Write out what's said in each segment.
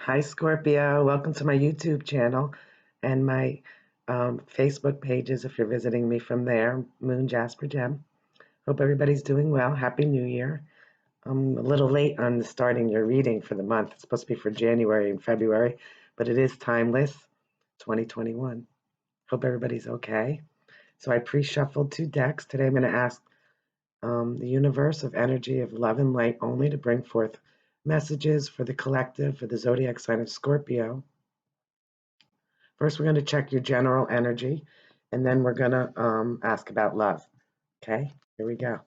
Hi, Scorpio. Welcome to my YouTube channel and my Facebook pages if you're visiting me from there, Moon Jasper Gem. Hope everybody's doing well. Happy New Year. I'm a little late on starting your reading for the month. It's supposed to be for January and February, but it is timeless, 2021. Hope everybody's okay. So I pre-shuffled 2 decks. Today I'm going to ask the universe of energy of love and light only to bring forth messages for the collective, for the zodiac sign of Scorpio. First, we're going to check your general energy, and then we're going to ask about love. Okay, here we go.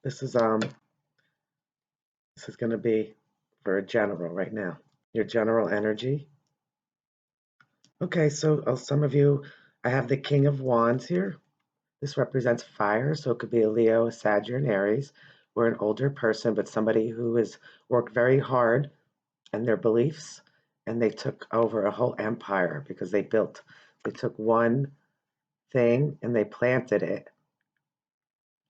This is going to be for a general right now. Your general energy. Okay, so some of you, I have the King of Wands here. This represents fire, so it could be a Leo, a Sagittarius, an Aries, or an older person, but somebody who has worked very hard in their beliefs, and they took over a whole empire because they took one thing and they planted it,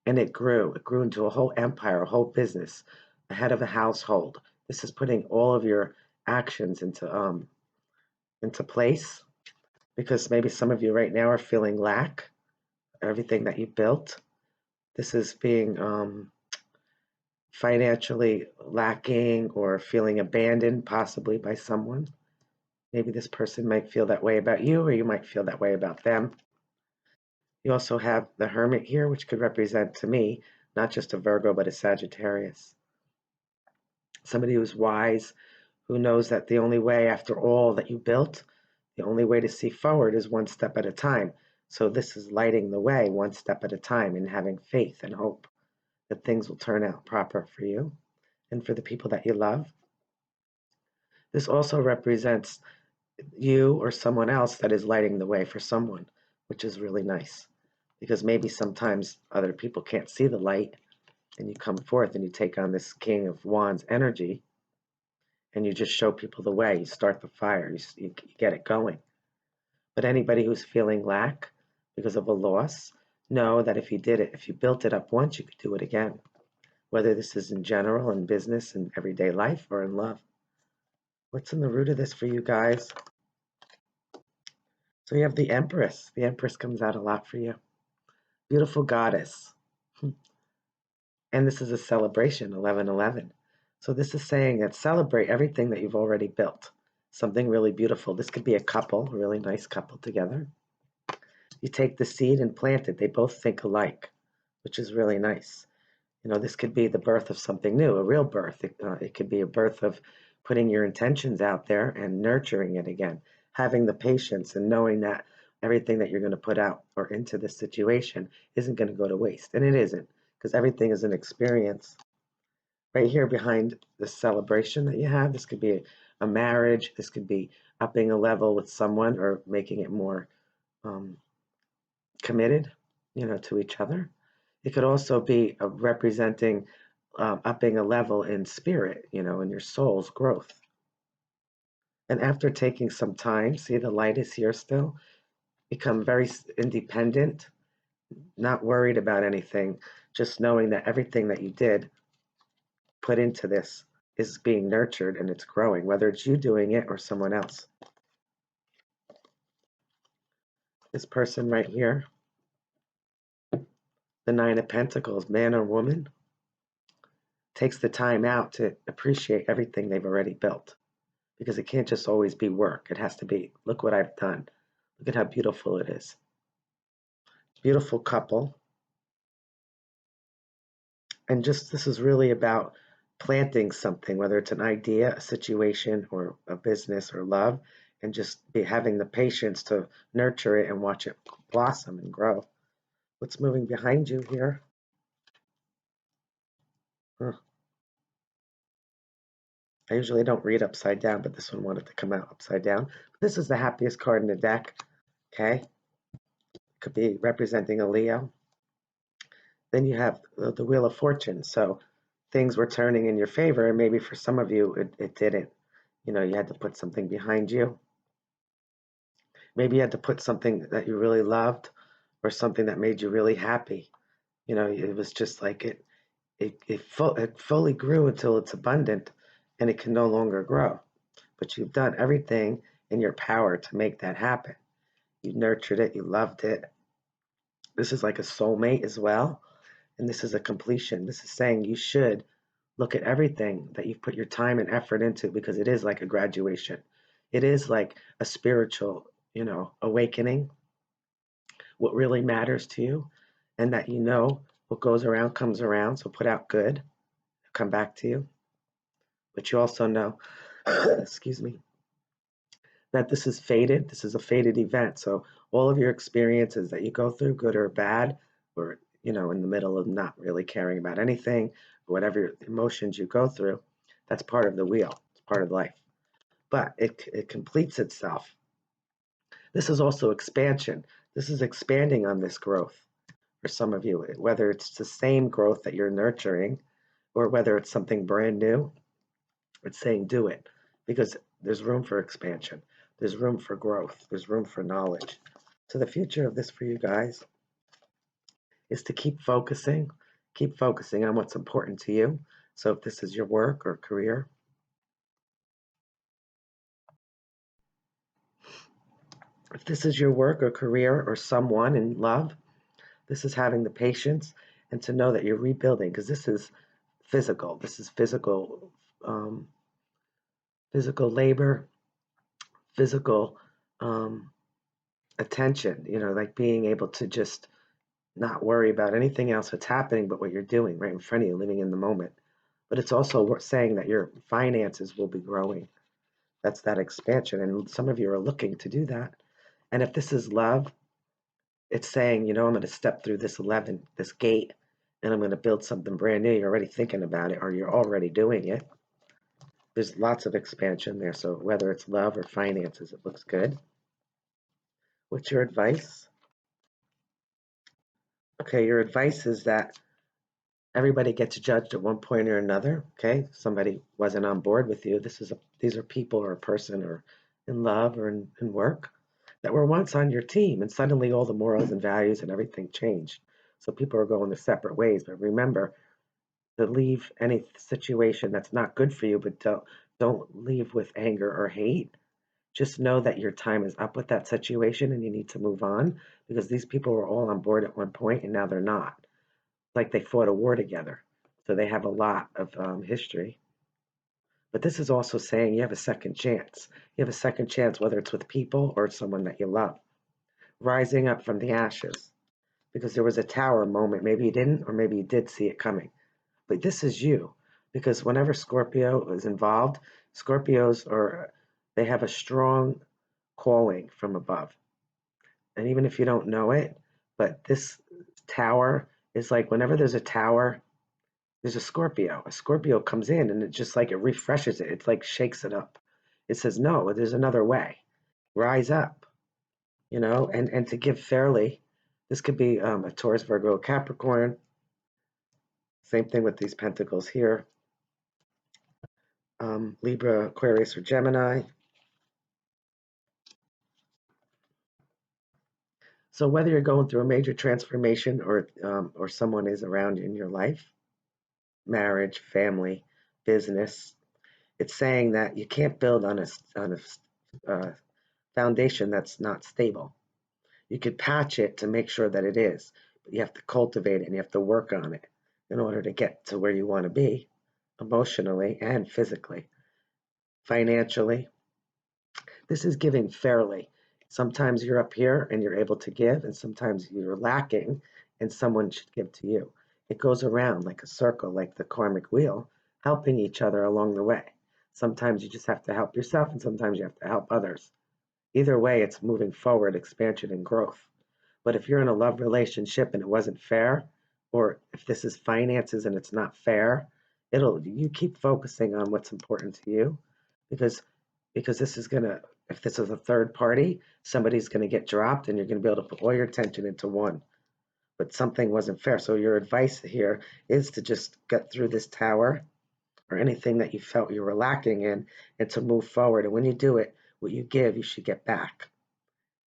and it grew into a whole empire, a whole business, a head of a household. This is putting all of your actions into place, because maybe some of you right now are feeling lack everything that you built. This is being financially lacking or feeling abandoned, possibly by someone. Maybe this person might feel that way about you, or you might feel that way about them. You also have the Hermit here, which could represent, to me, not just a Virgo, but a Sagittarius. Somebody who's wise, who knows that the only way, after all that you built, the only way to see forward is one step at a time. So this is lighting the way one step at a time and having faith and hope that things will turn out proper for you and for the people that you love. This also represents you or someone else that is lighting the way for someone, which is really nice, because maybe sometimes other people can't see the light, and you come forth and you take on this King of Wands energy, and you just show people the way. You start the fire, you get it going. But anybody who's feeling lack because of a loss, know that if you built it up once, you could do it again. Whether this is in general, in business, in everyday life, or in love. What's in the root of this for you guys? So you have the Empress. The Empress comes out a lot for you. Beautiful goddess. And this is a celebration, 11/11. So this is saying that celebrate everything that you've already built. Something really beautiful. This could be a couple, a really nice couple together. You take the seed and plant it. They both think alike, which is really nice. This could be the birth of something new, a real birth. It could be a birth of putting your intentions out there and nurturing it again, having the patience and knowing that everything that you're going to put out or into this situation isn't going to go to waste. And it isn't, because everything is an experience. Right here behind the celebration that you have, this could be a marriage. This could be upping a level with someone or making it more committed, to each other. It could also be representing upping a level in spirit, in your soul's growth. And after taking some time, see the light is here still, become very independent, not worried about anything, just knowing that everything that you did put into this is being nurtured and it's growing, whether it's you doing it or someone else. This person right here, the Nine of Pentacles, man or woman, takes the time out to appreciate everything they've already built, because it can't just always be work. It has to be, look what I've done. Look at how beautiful it is. Beautiful couple. And just, this is really about planting something, whether it's an idea, a situation, or a business or love, and just having the patience to nurture it and watch it blossom and grow. What's moving behind you here? Huh. I usually don't read upside down, but this one wanted to come out upside down. This is the happiest card in the deck. Okay. Could be representing a Leo. Then you have the Wheel of Fortune. So things were turning in your favor, and maybe for some of you, it didn't. You had to put something behind you. Maybe you had to put something that you really loved or something that made you really happy. It was just like it fully grew until it's abundant and it can no longer grow. But you've done everything in your power to make that happen. You nurtured it, you loved it. This is like a soulmate as well. And this is a completion. This is saying you should look at everything that you've put your time and effort into because it is like a graduation. It is like a spiritual, awakening, what really matters to you, and that what goes around comes around. So put out good, come back to you. But you also know, excuse me, that this is fated. This is a fated event. So all of your experiences that you go through, good or bad, or in the middle of not really caring about anything, whatever emotions you go through, that's part of the wheel. It's part of life. But it completes itself. This is also expansion. This is expanding on this growth for some of you, whether it's the same growth that you're nurturing or whether it's something brand new. It's saying do it because there's room for expansion. There's room for growth. There's room for knowledge. So the future of this for you guys is to keep focusing on what's important to you. So if this is your work or career, or someone in love, this is having the patience and to know that you're rebuilding because this is physical. This is um, physical labor, physical um, attention, like being able to just not worry about anything else that's happening but what you're doing right in front of you, living in the moment. But it's also saying that your finances will be growing. That's that expansion. And some of you are looking to do that. And if this is love, it's saying, I'm going to step through this gate, and I'm going to build something brand new. You're already thinking about it or you're already doing it. There's lots of expansion there. So whether it's love or finances, it looks good. What's your advice? Okay, your advice is that everybody gets judged at one point or another. Okay, somebody wasn't on board with you. These are people or a person or in love or in work that were once on your team, and suddenly all the morals and values and everything changed. So people are going their separate ways. But remember to leave any situation that's not good for you, but don't leave with anger or hate. Just know that your time is up with that situation and you need to move on because these people were all on board at one point and now they're not. Like they fought a war together. So they have a lot of history. But this is also saying you have a second chance. You have a second chance, whether it's with people or someone that you love. Rising up from the ashes. Because there was a tower moment. Maybe you didn't, or maybe you did see it coming. But this is you. Because whenever Scorpio is involved, they have a strong calling from above. And even if you don't know it, but this tower is like whenever there's a tower, there's a Scorpio. A Scorpio comes in and it just like it refreshes it. It's like shakes it up. It says, no, there's another way. Rise up, and to give fairly. This could be a Taurus, Virgo, Capricorn. Same thing with these pentacles here. Libra, Aquarius, or Gemini. So whether you're going through a major transformation or someone is around in your life, marriage, family, business, it's saying that you can't build on a foundation that's not stable. You could patch it to make sure that it is, but you have to cultivate it and you have to work on it in order to get to where you want to be emotionally and physically, financially. This is giving fairly. Sometimes you're up here and you're able to give, and sometimes you're lacking and someone should give to you. It goes around like a circle, like the karmic wheel, helping each other along the way. Sometimes you just have to help yourself, and sometimes you have to help others. Either way, it's moving forward, expansion, and growth. But if you're in a love relationship and it wasn't fair, or if this is finances and it's not fair, you keep focusing on what's important to you because this is gonna if this is a third party, somebody's gonna get dropped and you're gonna be able to put all your attention into one. But something wasn't fair. So your advice here is to just get through this tower or anything that you felt you were lacking in and to move forward. And when you do it, what you give, you should get back.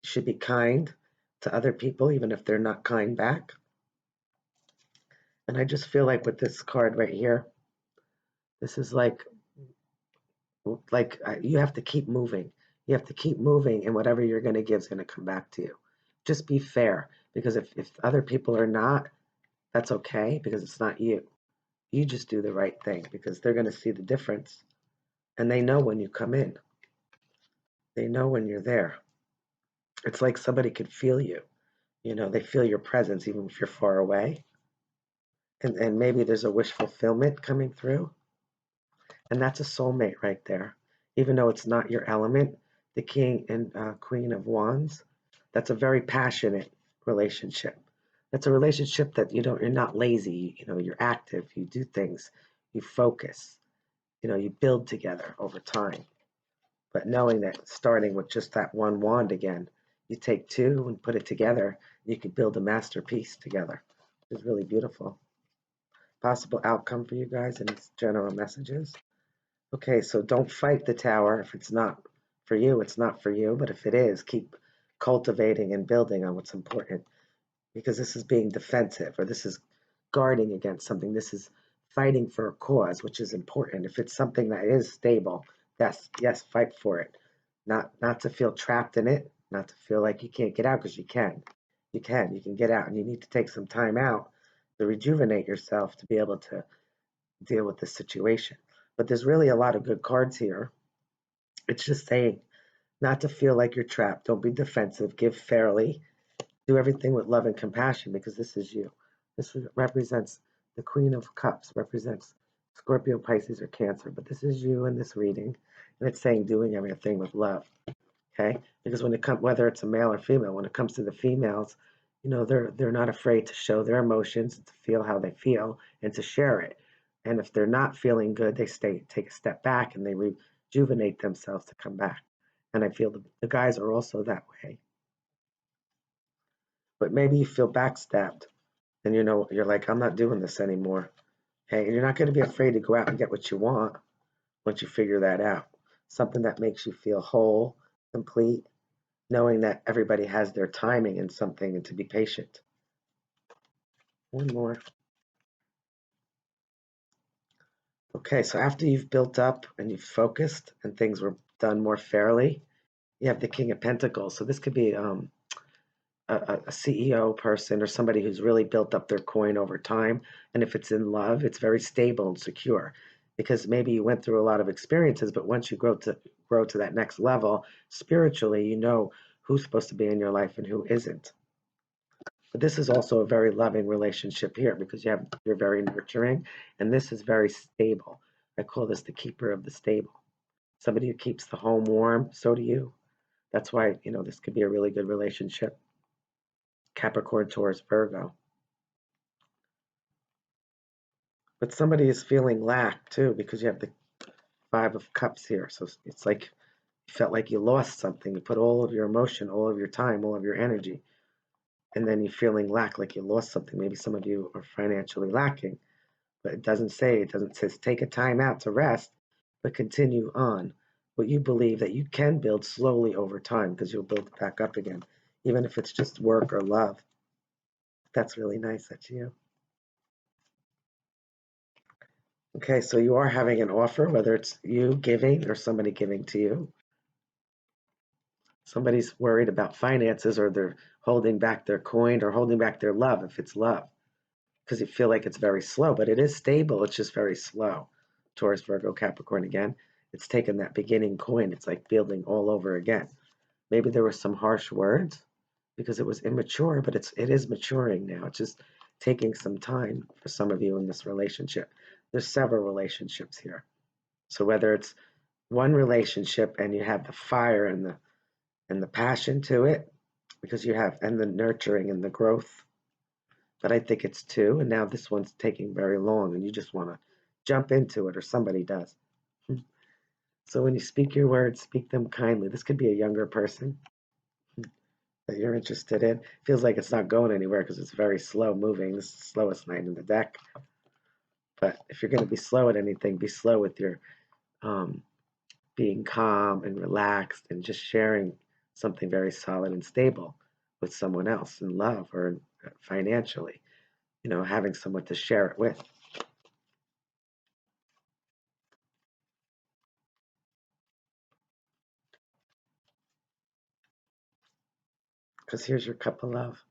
You should be kind to other people, even if they're not kind back. And I just feel like with this card right here, this is like you have to keep moving. You have to keep moving, and whatever you're going to give is going to come back to you. Just be fair, because if other people are not, that's okay, because it's not you. You just do the right thing, because they're going to see the difference, and they know when you come in. They know when you're there. It's like somebody could feel you. They feel your presence even if you're far away. And maybe there's a wish fulfillment coming through. And that's a soulmate right there. Even though it's not your element, the King and Queen of Wands, that's a very passionate relationship. That's a relationship that you're not lazy. You're active. You do things. You focus. You build together over time. But knowing that starting with just that one wand again, you take two and put it together, you could build a masterpiece together. It's really beautiful. Possible outcome for you guys in these general messages. Okay, so don't fight the tower. If it's not for you, it's not for you. But if it is, keep cultivating and building on what's important, because this is being defensive, or this is guarding against something. This is fighting for a cause, which is important. If it's something that is stable, yes, fight for it. Not to feel trapped in it, not to feel like you can't get out, because you can. You can get out, and you need to take some time out to rejuvenate yourself to be able to deal with this situation. But there's really a lot of good cards here. It's just saying not to feel like you're trapped. Don't be defensive. Give fairly. Do everything with love and compassion, because this is you. This represents the Queen of Cups, represents Scorpio, Pisces, or Cancer. But this is you in this reading. And it's saying doing everything with love. Okay? Because when it comes, whether it's a male or female, when it comes to the females, they're not afraid to show their emotions, to feel how they feel, and to share it. And if they're not feeling good, they take a step back and they rejuvenate themselves to come back. And I feel the guys are also that way. But maybe you feel backstabbed, and you're like, I'm not doing this anymore. Okay, and you're not going to be afraid to go out and get what you want once you figure that out. Something that makes you feel whole, complete, knowing that everybody has their timing in something, and to be patient. One more. Okay, so after you've built up and you've focused and things were done more fairly, you have the King of Pentacles. So this could be a CEO person, or somebody who's really built up their coin over time. And if it's in love, it's very stable and secure, because maybe you went through a lot of experiences, but once you grow to that next level spiritually, you know who's supposed to be in your life and who isn't. But this is also a very loving relationship here, because you're very nurturing, and this is very stable. I call this the keeper of the stable. Somebody who keeps the home warm, so do you. That's why, this could be a really good relationship. Capricorn, Taurus, Virgo. But somebody is feeling lack too, because you have the Five of Cups here. So it's like you felt like you lost something. You put all of your emotion, all of your time, all of your energy, and then you're feeling lack, like you lost something. Maybe some of you are financially lacking, but it doesn't say take a time out to rest, but continue on. But you believe that you can build slowly over time, because you'll build it back up again, even if it's just work or love. That's really nice. That's you. Okay, so you are having an offer, whether it's you giving or somebody giving to you. Somebody's worried about finances, or they're holding back their coin, or holding back their love, if it's love, because you feel like it's very slow, but it is stable. It's just very slow. Taurus, Virgo, Capricorn again. It's taken that beginning coin. It's like building all over again. Maybe there were some harsh words because it was immature, but it is maturing now. It's just taking some time for some of you in this relationship. There's several relationships here. So whether it's one relationship and you have the fire and the passion to it, because you have, and the nurturing and the growth, but I think it's two, and now this one's taking very long, and you just want to jump into it, or somebody does. So when you speak your words, speak them kindly. This could be a younger person that you're interested in. Feels like it's not going anywhere because it's very slow moving. This is the slowest night in the deck. But if you're going to be slow at anything, be slow with your um, being calm and relaxed, and just sharing something very solid and stable with someone else in love, or financially. you know, having someone to share it with. Because here's your cup of love.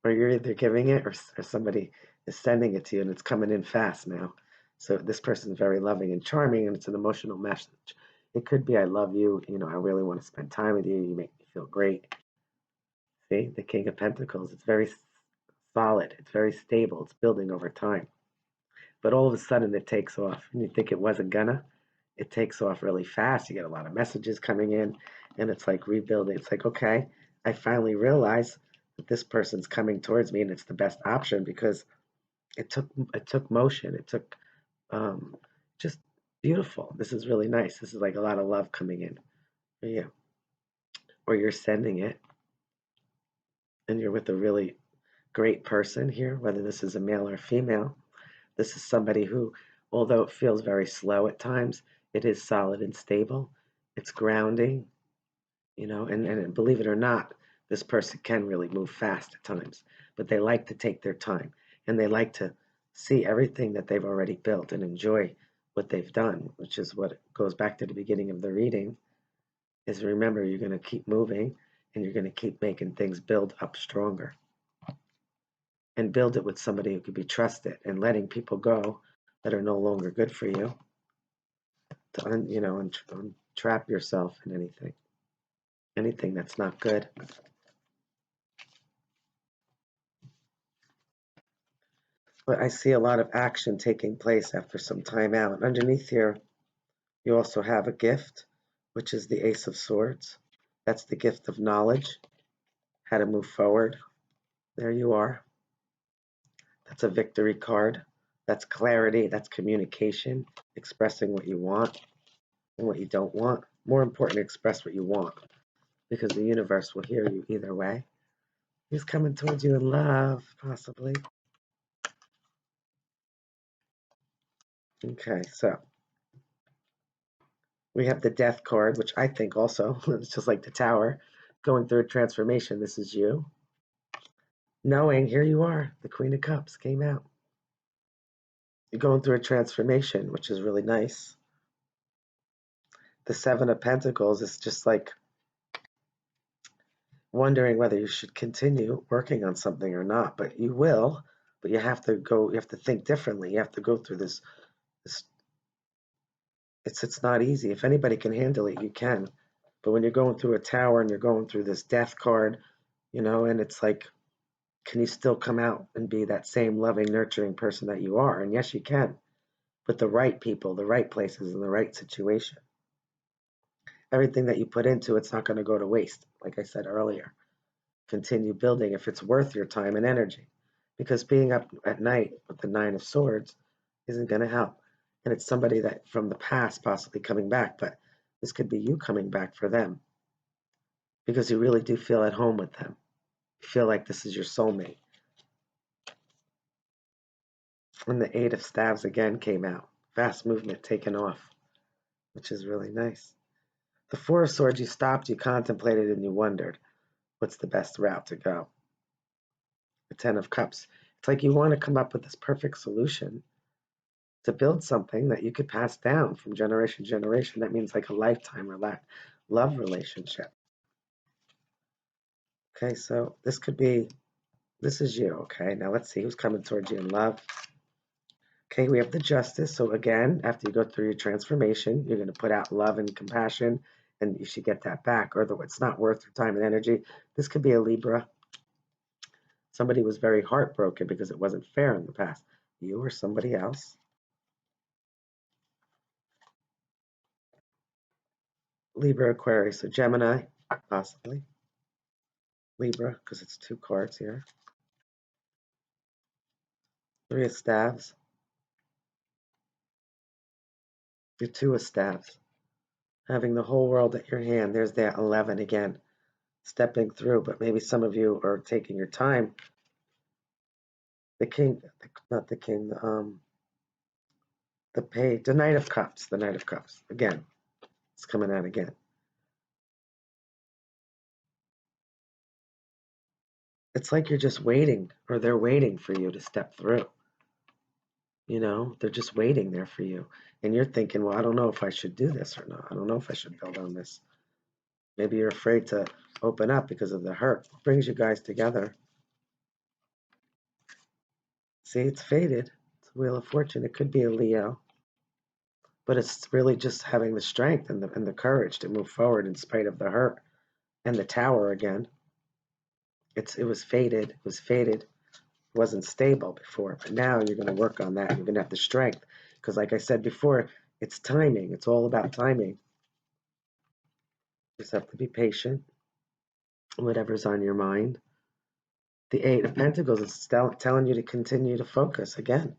Or you're either giving it, or somebody is sending it to you, and it's coming in fast now. So this person's very loving and charming, and it's an emotional message. It could be, I love you, you know, I really want to spend time with you, you make me feel great. See, the King of Pentacles, it's very solid, it's very stable, it's building over time. But all of a sudden it takes off, and you think it wasn't gonna. It takes off really fast. You get a lot of messages coming in, and it's like rebuilding. It's like, okay, I finally realize that this person's coming towards me, and it's the best option because it took motion. It took um, just beautiful. This is really nice. This is like a lot of love coming in for you, or you're sending it, and you're with a really great person here, whether this is a male or female. This is somebody who, although it feels very slow at times, it is solid and stable. It's grounding, you know, and believe it or not, this person can really move fast at times, but they like to take their time, and they like to see everything that they've already built and enjoy what they've done, which is what goes back to the beginning of the reading, is remember, you're going to keep moving, and you're going to keep making things build up stronger, and build it with somebody who can be trusted, and letting people go that are no longer good for you, to you know, trap yourself in anything that's not good. But I see a lot of action taking place after some time out. Underneath here, you also have a gift, which is the Ace of Swords. That's the gift of knowledge, how to move forward. There you are. That's a victory card. That's clarity. That's communication, expressing what you want and what you don't want. More important, express what you want, because the universe will hear you either way. He's coming towards you in love, possibly. Okay, so we have the Death card, which I think also is just like the Tower, going through a transformation. This is you. Knowing, here you are, the Queen of Cups came out. You're going through a transformation, which is really nice. The Seven of Pentacles is just like wondering whether you should continue working on something or not, but you will. But you have to think differently. You have to go through this it's not easy. If anybody can handle it, you can. But when you're going through a tower and you're going through this death card, you know, and it's like, can you still come out and be that same loving, nurturing person that you are? And yes, you can, with the right people, the right places, and the right situation. Everything that you put into it's not going to go to waste. Like I said earlier, continue building if it's worth your time and energy. Because being up at night with the Nine of Swords isn't going to help. And it's somebody that from the past possibly coming back, but this could be you coming back for them because you really do feel at home with them. You feel like this is your soulmate. And the Eight of Staves again came out. Fast movement taken off, which is really nice. The Four of Swords, you stopped, you contemplated, and you wondered what's the best route to go. The Ten of Cups. It's like you want to come up with this perfect solution to build something that you could pass down from generation to generation. That means like a lifetime or love relationship. Okay, so this is you. Okay, now let's see who's coming towards you in love. Okay, we have the Justice. So again, after you go through your transformation, you're going to put out love and compassion, and you should get that back, or it's not worth your time and energy. This could be a Libra. Somebody was very heartbroken because it wasn't fair in the past. You or somebody else. Libra, Aquarius, so Gemini, possibly. Libra, because it's two cards here. Three of Staves. Your Two of Staves. Having the whole world at your hand. There's that 11 again. Stepping through, but maybe some of you are taking your time. The King, not the King, the Page, the Knight of Cups. The Knight of Cups. Again, it's coming out again. It's like you're just waiting, or they're waiting for you to step through. You know, they're just waiting there for you. And you're thinking, well, I don't know if I should do this or not. I don't know if I should build on this. Maybe you're afraid to open up because of the hurt. What brings you guys together? See, it's faded. It's a Wheel of Fortune. It could be a Leo, but it's really just having the strength and the courage to move forward in spite of the hurt. And the Tower again. It was faded. It was faded. It wasn't stable before, but now you're going to work on that. You're going to have the strength because, like I said before, it's timing. It's all about timing. You just have to be patient. Whatever's on your mind. The Eight of Pentacles is telling you to continue to focus again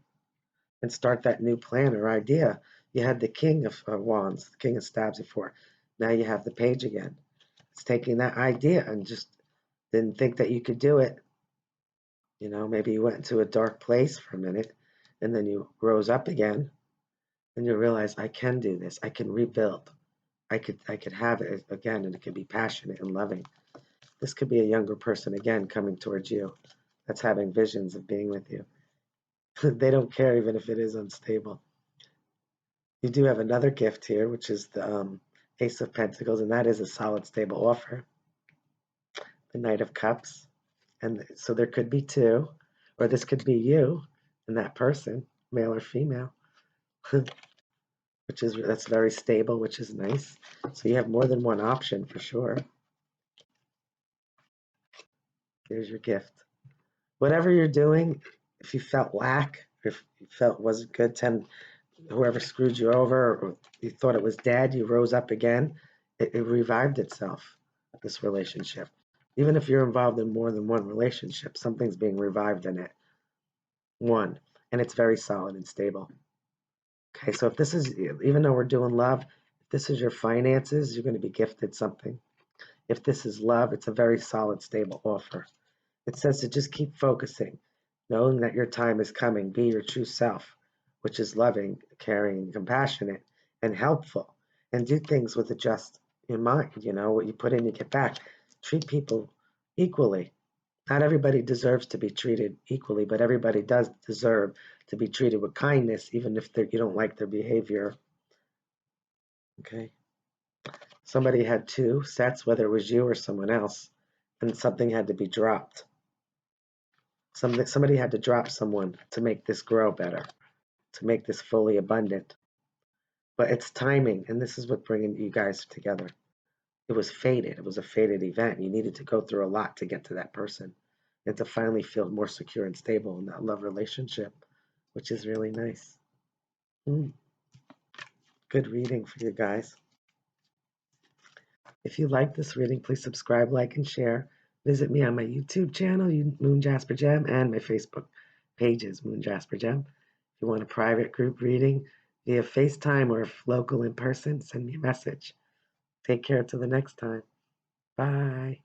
and start that new plan or idea. You had the King of Wands, the King of Stabs before. Now you have the Page again. It's taking that idea and just didn't think that you could do it. You know, maybe you went into a dark place for a minute and then you rose up again and you realize, I can do this. I can rebuild. I could have it again, and it could be passionate and loving. This could be a younger person again coming towards you that's having visions of being with you. They don't care even if it is unstable. You do have another gift here, which is the Ace of Pentacles, and that is a solid, stable offer. The Knight of Cups. And so there could be two, or this could be you and that person, male or female, that's very stable, which is nice. So you have more than one option for sure. Here's your gift. Whatever you're doing, if you felt lack, if you felt wasn't good, whoever screwed you over, or you thought it was dead, you rose up again. It revived itself, this relationship. Even if you're involved in more than one relationship, something's being revived in it. One, and it's very solid and stable. Okay, so if this is, even though we're doing love, if this is your finances, you're going to be gifted something. If this is love, it's a very solid, stable offer. It says to just keep focusing, knowing that your time is coming. Be your true self, which is loving, caring, compassionate, and helpful. And do things with a just in mind. You know, what you put in, you get back. Treat people equally. Not everybody deserves to be treated equally, but everybody does deserve to be treated with kindness, even if you don't like their behavior. Okay? Somebody had two sets, whether it was you or someone else, and something had to be dropped. Somebody had to drop someone to make this grow better, to make this fully abundant. But it's timing, and this is what bringing you guys together. It was fated. It was a fated event. You needed to go through a lot to get to that person and to finally feel more secure and stable in that love relationship, which is really nice. Good reading for you guys. If you like this reading, please subscribe, like, and share. Visit me on my YouTube channel, Moon Jasper Gem, and my Facebook pages, Moon Jasper Gem. If you want a private group reading via FaceTime or if local in person, send me a message. Take care till the next time. Bye.